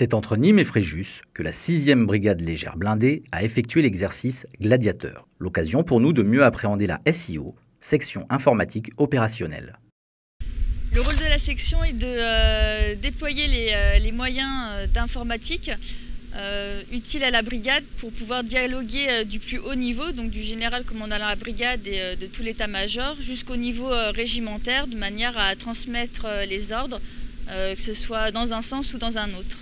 C'est entre Nîmes et Fréjus que la 6e brigade légère blindée a effectué l'exercice Gladiateur. L'occasion pour nous de mieux appréhender la SIO, section informatique opérationnelle. Le rôle de la section est de déployer les moyens d'informatique utiles à la brigade pour pouvoir dialoguer du plus haut niveau, donc du général commandant la brigade et de tout l'état-major, jusqu'au niveau régimentaire, de manière à transmettre les ordres, que ce soit dans un sens ou dans un autre.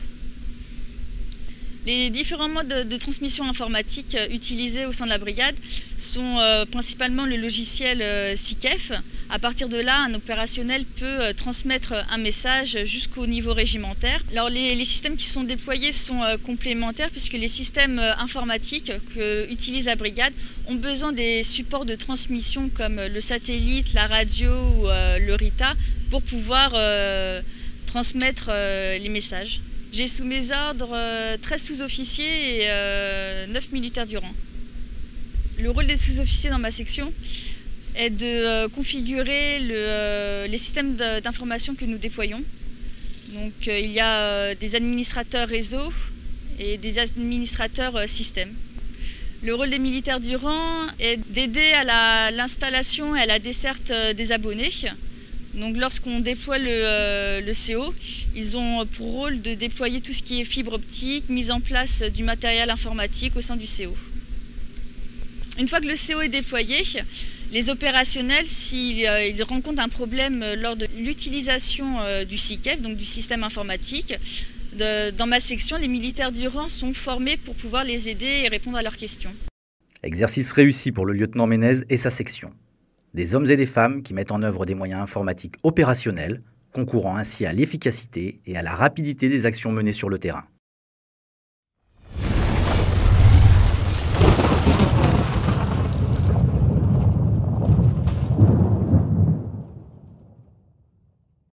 Les différents modes de transmission informatique utilisés au sein de la brigade sont principalement le logiciel SICEF. À partir de là, un opérationnel peut transmettre un message jusqu'au niveau régimentaire. Alors, les systèmes qui sont déployés sont complémentaires puisque les systèmes informatiques qu'utilise la brigade ont besoin des supports de transmission comme le satellite, la radio ou le RITA pour pouvoir transmettre les messages. J'ai sous mes ordres 13 sous-officiers et 9 militaires du rang. Le rôle des sous-officiers dans ma section est de configurer les systèmes d'information que nous déployons. Donc il y a des administrateurs réseau et des administrateurs système. Le rôle des militaires du rang est d'aider à l'installation et à la desserte des abonnés. Donc lorsqu'on déploie le CO, ils ont pour rôle de déployer tout ce qui est fibre optique, mise en place du matériel informatique au sein du CO. Une fois que le CO est déployé, les opérationnels, s'ils rencontrent un problème lors de l'utilisation du SICEF, donc du système informatique, dans ma section, les militaires du rang sont formés pour pouvoir les aider et répondre à leurs questions. Exercice réussi pour le lieutenant Ménez et sa section. Des hommes et des femmes qui mettent en œuvre des moyens informatiques opérationnels, concourant ainsi à l'efficacité et à la rapidité des actions menées sur le terrain.